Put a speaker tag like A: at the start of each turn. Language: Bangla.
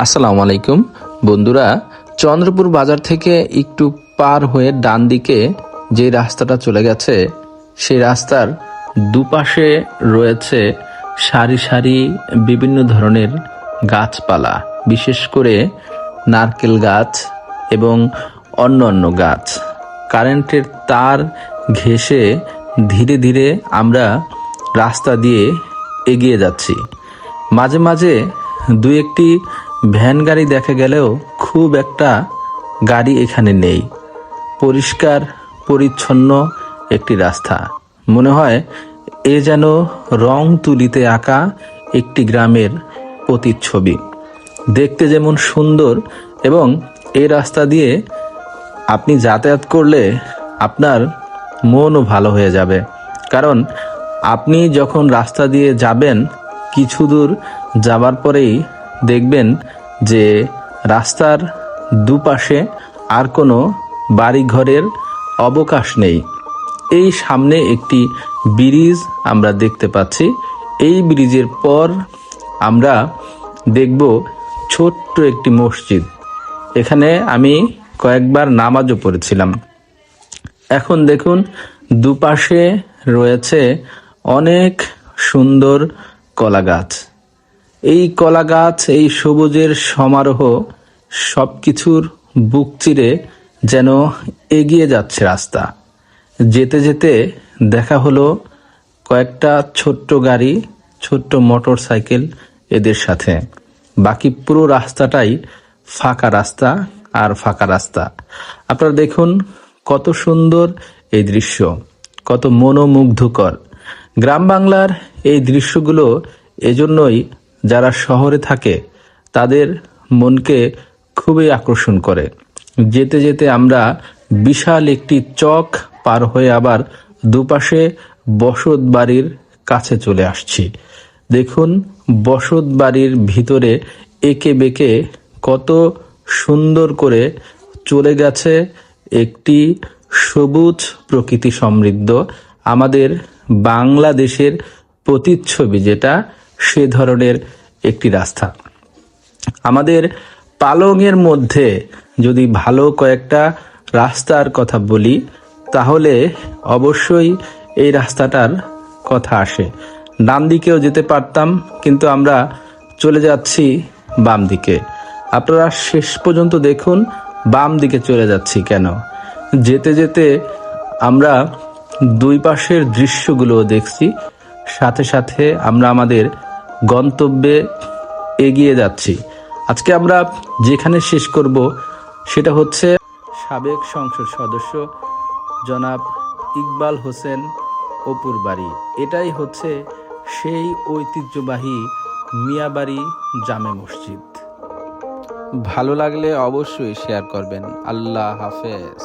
A: আসসালামু আলাইকুম বন্ধুরা, চন্দ্রপুর বাজার থেকে একটু পার হয়ে ডান দিকে যে রাস্তাটা চলে গেছে সেই রাস্তার দুপাশে রয়েছে সারি সারি বিভিন্ন ধরনের গাছপালা, বিশেষ করে নারকেল গাছ এবং অন্য গাছ। কারেন্টের তার ঘেঁষে ধীরে ধীরে আমরা রাস্তা দিয়ে এগিয়ে যাচ্ছি। মাঝে মাঝে দু একটি ভ্যান গাড়ি দেখা গেলেও খুব একটা গাড়ি এখানে নেই। পরিষ্কার পরিচ্ছন্ন একটি রাস্তা, মনে হয় এ যেন রং তুলিতে আঁকা একটি গ্রামের প্রতিচ্ছবি। দেখতে যেমন সুন্দর, এবং এই রাস্তা দিয়ে আপনি যাতায়াত করলে আপনার মনও ভালো হয়ে যাবে। কারণ আপনি যখন রাস্তা দিয়ে যাবেন, কিছু দূর যাবার পরেই দেখবেন যে রাস্তার দুপাশে আর কোনো বাড়িঘরের অবকাশ নেই। এই সামনে একটি ব্রিজ আমরা দেখতে পাচ্ছি। এই ব্রিজের পর আমরা দেখব ছোট্ট একটি মসজিদ। এখানে আমি কয়েকবার নামাজও পড়েছিলাম। এখন দেখুন দুপাশে রয়েছে অনেক সুন্দর কলা গাছ। এই কলা গাছ, এই সবুজের সমারোহ সবকিছুর বুক চিরে যেন এগিয়ে যাচ্ছে রাস্তা। যেতে যেতে দেখা হলো কয়েকটা ছোট্ট গাড়ি, ছোট্ট মোটর সাইকেল এদের সাথে। বাকি পুরো রাস্তাটাই ফাঁকা রাস্তা আর ফাঁকা রাস্তা। আপনারা দেখুন কত সুন্দর এই দৃশ্য, কত মনোমুগ্ধকর। গ্রাম বাংলার এই দৃশ্যগুলো এজন্যই যারা শহরে থাকে তাদের মনকে খুবই আকর্ষণ করে। যেতে যেতে আমরা বিশাল একটি চক পার হয়ে আবার দুপাশে বসত বাড়ির কাছে চলে আসছি। দেখুন বসত বাড়ির ভিতরে একে বেঁকে কত সুন্দর করে চলে গেছে একটি সবুজ প্রকৃতি সমৃদ্ধ আমাদের বাংলাদেশের প্রতিচ্ছবি, যেটা সে ধরনের একটি রাস্তা। আমাদের পালংয়ের মধ্যে যদি ভালো কয়েকটা রাস্তার কথা বলি তাহলে অবশ্যই এই রাস্তাটার কথা আসে। ডান দিকেও যেতে পারতাম, কিন্তু আমরা চলে যাচ্ছি বাম দিকে। আপনারা শেষ পর্যন্ত দেখুন বাম দিকে চলে যাচ্ছি কেন। যেতে যেতে আমরা দুই পাশের দৃশ্যগুলো দেখছি, সাথে সাথে আমরা আমাদের গন্তব্যে এগিয়ে যাচ্ছি। আজকে আমরা যেখানে শেষ করব সেটা হচ্ছে সাবেক সংসদ সদস্য জনাব ইকবাল হোসেন অপুর বাড়ি। এটাই হচ্ছে সেই ঐতিহ্যবাহী মিয়াবাড়ি জামে মসজিদ। ভালো লাগলে অবশ্যই শেয়ার করবেন। আল্লাহ হাফেজ।